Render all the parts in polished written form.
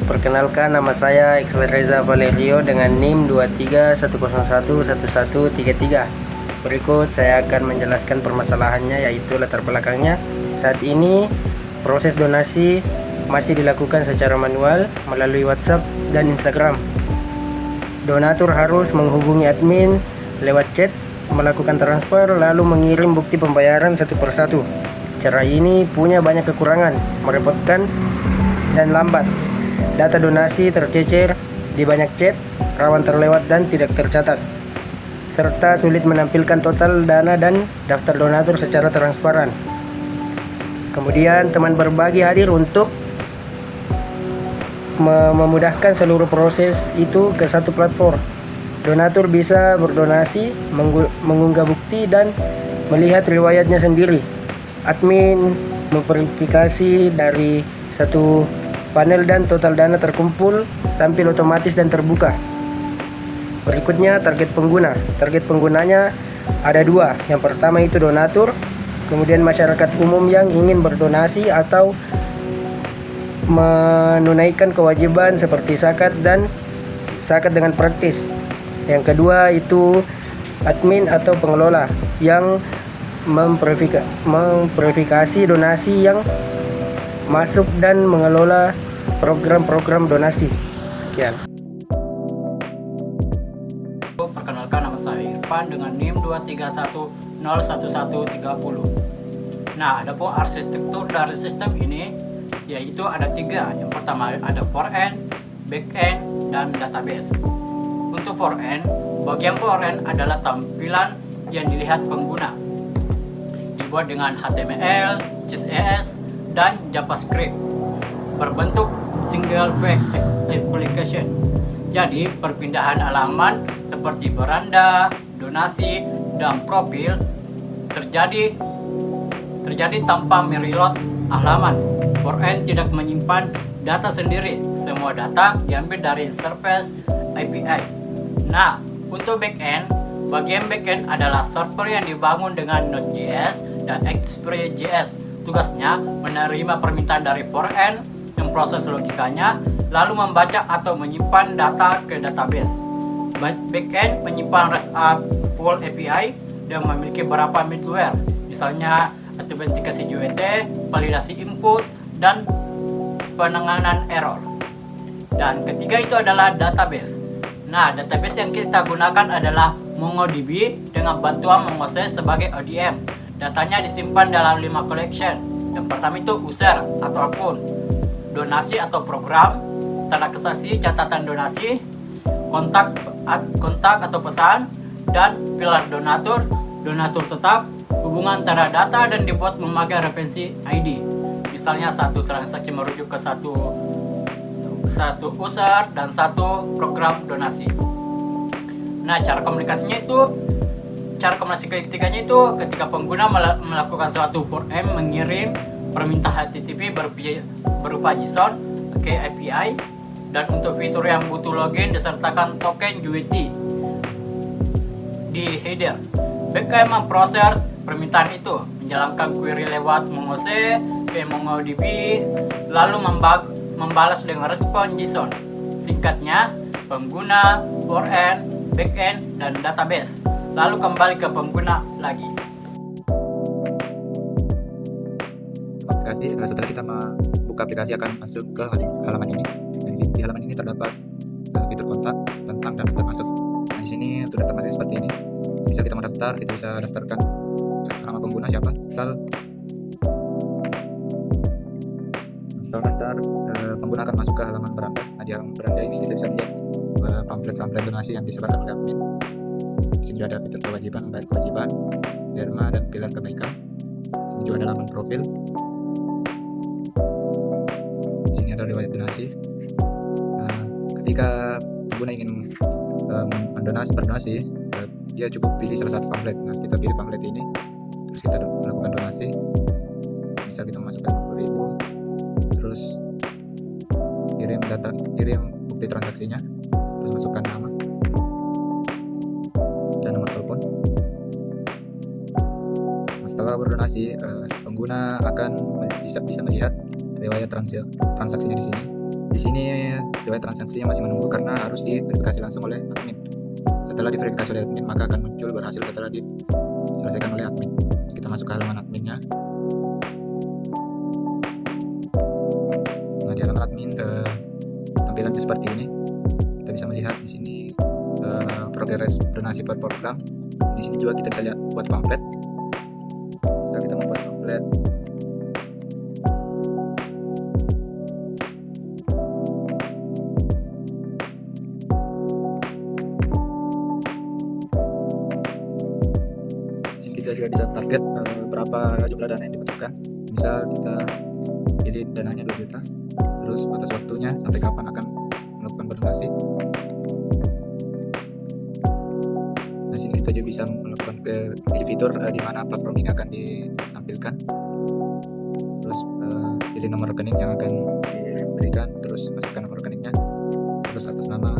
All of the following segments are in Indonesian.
Perkenalkan, nama saya Iqbal Reza Valerio dengan NIM 23.101.1133. Berikut saya akan menjelaskan permasalahannya, yaitu latar belakangnya. Saat ini proses donasi masih dilakukan secara manual melalui WhatsApp dan Instagram. Donatur harus menghubungi admin lewat chat, melakukan transfer, lalu mengirim bukti pembayaran satu persatu. Cara ini punya banyak kekurangan, merepotkan, dan lambat. Data donasi tercecer di banyak chat, rawan terlewat dan tidak tercatat, serta sulit menampilkan total dana dan daftar donatur secara transparan. Kemudian teman berbagi hadir untuk memudahkan seluruh proses itu ke satu platform. Donatur bisa berdonasi, mengunggah bukti, dan melihat riwayatnya sendiri. Admin memverifikasi dari satu panel dan total dana terkumpul tampil otomatis dan terbuka. Berikutnya target pengguna. Target penggunanya ada dua. Yang pertama itu donatur, kemudian masyarakat umum yang ingin berdonasi atau menunaikan kewajiban seperti zakat dan zakat dengan praktis. Yang kedua itu admin atau pengelola yang memverifikasi donasi yang masuk dan mengelola program-program donasi. Sekian. Perkenalkan, nama saya Irfan dengan NIM 231.01130. Nah, adapun arsitektur dari sistem ini yaitu ada tiga. Yang pertama ada front-end, back-end, dan database. Untuk front-end, bagian front-end adalah tampilan yang dilihat pengguna, dibuat dengan HTML, CSS, dan JavaScript, berbentuk single page application. Jadi perpindahan halaman seperti beranda, donasi, dan profil terjadi tanpa mereload halaman. Front-end tidak menyimpan data sendiri, semua data diambil dari Service API. Nah, untuk backend, bagian backend adalah server yang dibangun dengan Node.js dan Express.js. Tugasnya menerima permintaan dari front-end, memproses logikanya, lalu membaca atau menyimpan data ke database. Backend menyimpan RESTful API dan memiliki beberapa middleware, misalnya autentikasi JWT, validasi input, dan penanganan error. Dan ketiga itu adalah database. Nah, database yang kita gunakan adalah MongoDB dengan bantuan mengakses sebagai ODM. Datanya disimpan dalam 5 collection. Yang pertama itu user atau akun, donasi atau program, transaksi catatan donasi, kontak atau pesan, dan pilar donatur tetap, hubungan antara data dan dibuat memakai referensi ID. Misalnya satu transaksi merujuk ke satu user dan satu program donasi. Nah, cara komunikasi ketiganya itu ketika pengguna melakukan suatu front-end mengirim permintaan HTTP berupa JSON ke API, dan untuk fitur yang butuh login disertakan token JWT di header. Backend memproses permintaan itu, menjalankan query lewat MongoC ke MongoDB, lalu membalas dengan respon JSON. Singkatnya, pengguna, front-end, backend, dan database. Lalu kembali ke pengguna lagi. Setelah kita membuka aplikasi akan masuk ke halaman ini. Di halaman ini terdapat fitur kontak, tentang, dan daftar masuk. Di sini untuk daftar masuk seperti ini. Bisa kita mau daftar, kita bisa daftarkan nama pengguna siapa. Setelah daftar, pengguna akan masuk ke halaman beranda. Nah, di halaman beranda ini kita bisa lihat pamflet donasi yang disebarkan oleh admin. Di sini ada fitur kewajiban, bayar kewajiban, derma, dan pilar kebaikan. Di sini juga ada halaman profil. Di sini ada riwayat donasi. Ketika pengguna ingin berdonasi, dia cukup pilih salah satu pamflet. Nah, kita pilih pamflet ini, terus kita melakukan donasi. Bisa kita masukkan 50.000, terus kirim bukti transaksinya, terus masukkan nama dan nomor telepon. Nah, setelah berdonasi, pengguna akan bisa melihat riwayat transaksinya di sini. Di sini riwayat transaksinya masih menunggu karena harus diverifikasi langsung oleh admin. Setelah diverifikasi oleh admin, maka akan muncul berhasil setelah diselesaikan oleh admin. Kita masuk ke halaman adminnya. Nah, di halaman admin tampilannya seperti ini. Kita bisa melihat di sini progres donasi per program. Di sini juga kita bisa lihat buat pamflet. Bisa kita membuat pamflet. Kita juga bisa target berapa jumlah dana yang dibutuhkan. Misal kita pilih dananya 2 juta, terus batas waktunya sampai kapan akan melakukan berdonasi. Nah, sini kita juga bisa melakukan pilih fitur di mana platform ini akan ditampilkan. Terus pilih nomor rekening yang akan diberikan, terus masukkan nomor rekeningnya, terus atas nama.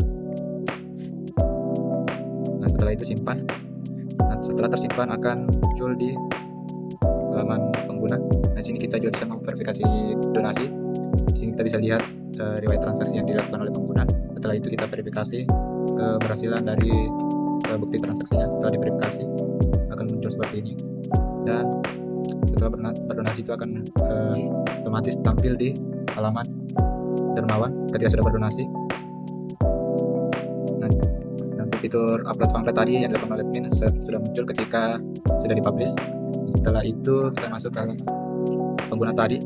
Nah, setelah itu simpan. Nah, setelah tersimpan akan muncul di halaman pengguna. Nah, sini kita juga bisa memverifikasi donasi. Di sini kita bisa lihat riwayat transaksi yang dilakukan oleh pengguna. Setelah itu kita verifikasi keberhasilan dari bukti transaksinya. Setelah diverifikasi akan muncul seperti ini. Dan setelah berdonasi itu akan otomatis tampil di halaman dermawan ketika sudah berdonasi. Fitur upload pamflet tadi yang dilakukan oleh admin sudah muncul ketika sudah dipublish. Setelah itu kita masuk ke pengguna tadi.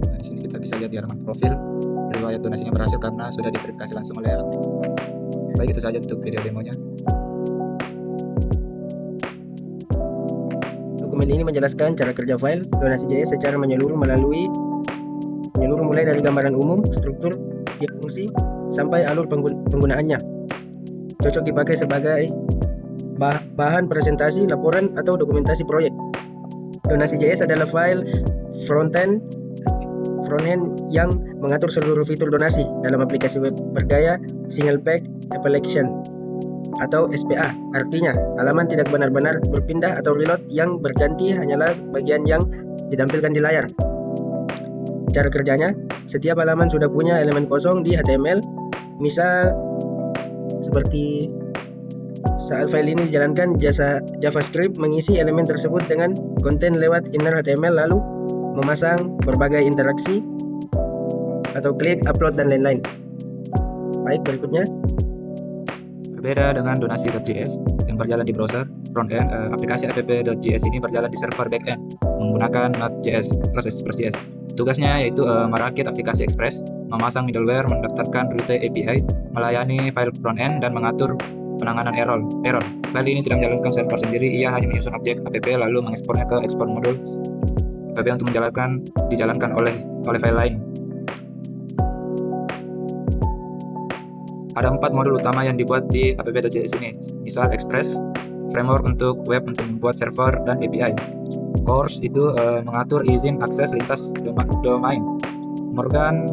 Nah, di sini kita bisa lihat di halaman profil riwayat donasinya berhasil karena sudah diverifikasi langsung oleh admin. Baik, itu saja untuk video demonya. Dokumen ini menjelaskan cara kerja file Donasi.js secara menyeluruh mulai dari gambaran umum, struktur, tiap fungsi, sampai alur penggunaannya. Cocok dipakai sebagai bahan presentasi, laporan, atau dokumentasi proyek. Donasi.js adalah file frontend yang mengatur seluruh fitur donasi dalam aplikasi web bergaya Single Page Application atau SPA. Artinya, halaman tidak benar-benar berpindah atau reload, yang berganti hanyalah bagian yang ditampilkan di layar. Cara kerjanya, setiap halaman sudah punya elemen kosong di HTML. Misal seperti saat file ini dijalankan, JavaScript mengisi elemen tersebut dengan konten lewat inner HTML, lalu memasang berbagai interaksi atau klik, upload, dan lain-lain. Baik, berikutnya. Berbeda dengan donasi.js yang berjalan di browser frontend, aplikasi app.js ini berjalan di server backend menggunakan Node.js plus Express.js. Tugasnya yaitu merakit aplikasi Express, memasang middleware, mendaftarkan rute API, melayani file frontend, dan mengatur penanganan error. File ini tidak menjalankan server sendiri, ia hanya menyusun objek app lalu mengekspornya ke ekspor modul app untuk dijalankan oleh file lain. Ada 4 modul utama yang dibuat di app.js ini, misal Express, framework untuk web untuk membuat server dan API. Course itu mengatur izin akses lintas domain. Morgan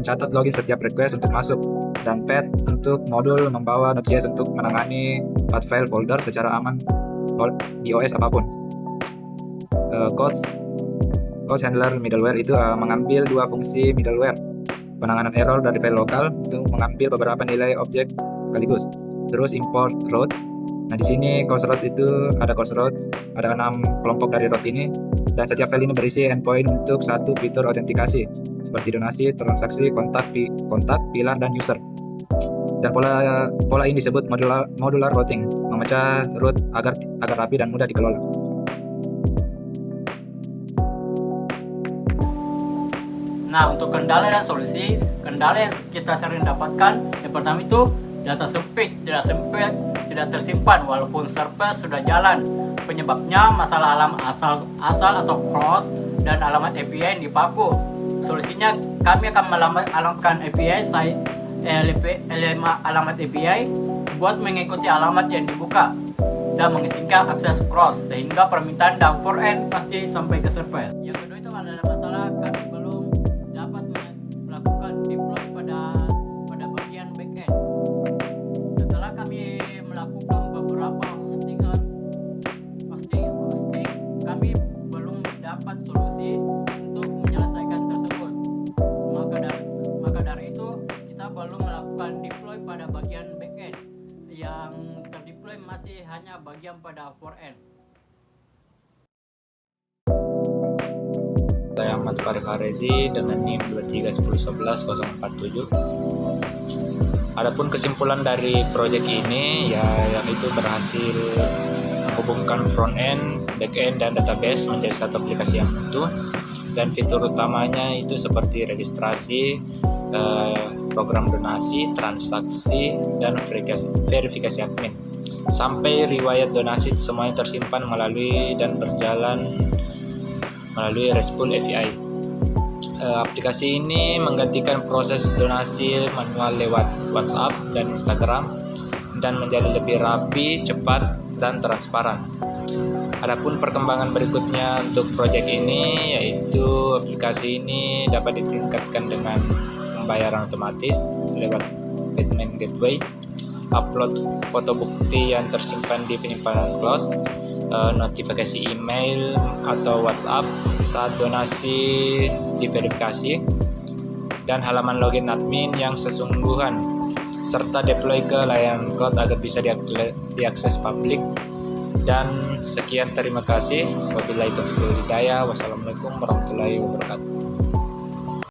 mencatat login setiap request untuk masuk, dan Path untuk modul membawa Node.js untuk menangani path file folder secara aman di OS apapun. Code handler middleware itu mengambil 2 fungsi middleware, penanganan error dari file lokal untuk mengambil beberapa nilai objek sekaligus. Terus import routes. Nah, di sini course route itu ada course route, ada 6 kelompok dari route ini, dan setiap file ini berisi endpoint untuk satu fitur autentikasi seperti donasi, transaksi, kontak, pilar, dan user. Dan pola ini disebut modular routing, memecah route agar rapi dan mudah dikelola. Nah, untuk kendala dan solusi, kendala yang kita sering dapatkan, yang pertama itu data sempit, tidak tersimpan walaupun server sudah jalan. Penyebabnya masalah alamat asal atau cross dan alamat API yang dipaku. Solusinya, kami akan alamatkan API alamat API buat mengikuti alamat yang dibuka dan mengizinkan akses cross sehingga permintaan dan front-end pasti sampai ke server. Yang kedua itu ada masalah kami belum dapat melakukan deploy pada bagian backend. Setelah kami melakukan beberapa hostingan hanya bagian pada foreign. Saya Ahmad Farid Farezi dengan NIM 2311047. Adapun kesimpulan dari proyek ini yaitu berhasil menghubungkan front end, back end, dan database menjadi satu aplikasi yang utuh, dan fitur utamanya itu seperti registrasi, program donasi, transaksi, dan verifikasi admin. Sampai riwayat donasi semuanya tersimpan melalui dan berjalan melalui RESTful API. Aplikasi ini menggantikan proses donasi manual lewat WhatsApp dan Instagram dan menjadi lebih rapi, cepat, dan transparan. Adapun perkembangan berikutnya untuk proyek ini yaitu aplikasi ini dapat ditingkatkan dengan pembayaran otomatis lewat payment gateway, upload foto bukti yang tersimpan di penyimpanan cloud, notifikasi email atau WhatsApp saat donasi diverifikasi, dan halaman login admin yang sesungguhan, serta deploy ke layanan cloud agar bisa diakses publik. Dan sekian, terima kasih. Wabillahi taufiq wal hidayah. Wassalamualaikum warahmatullahi wabarakatuh.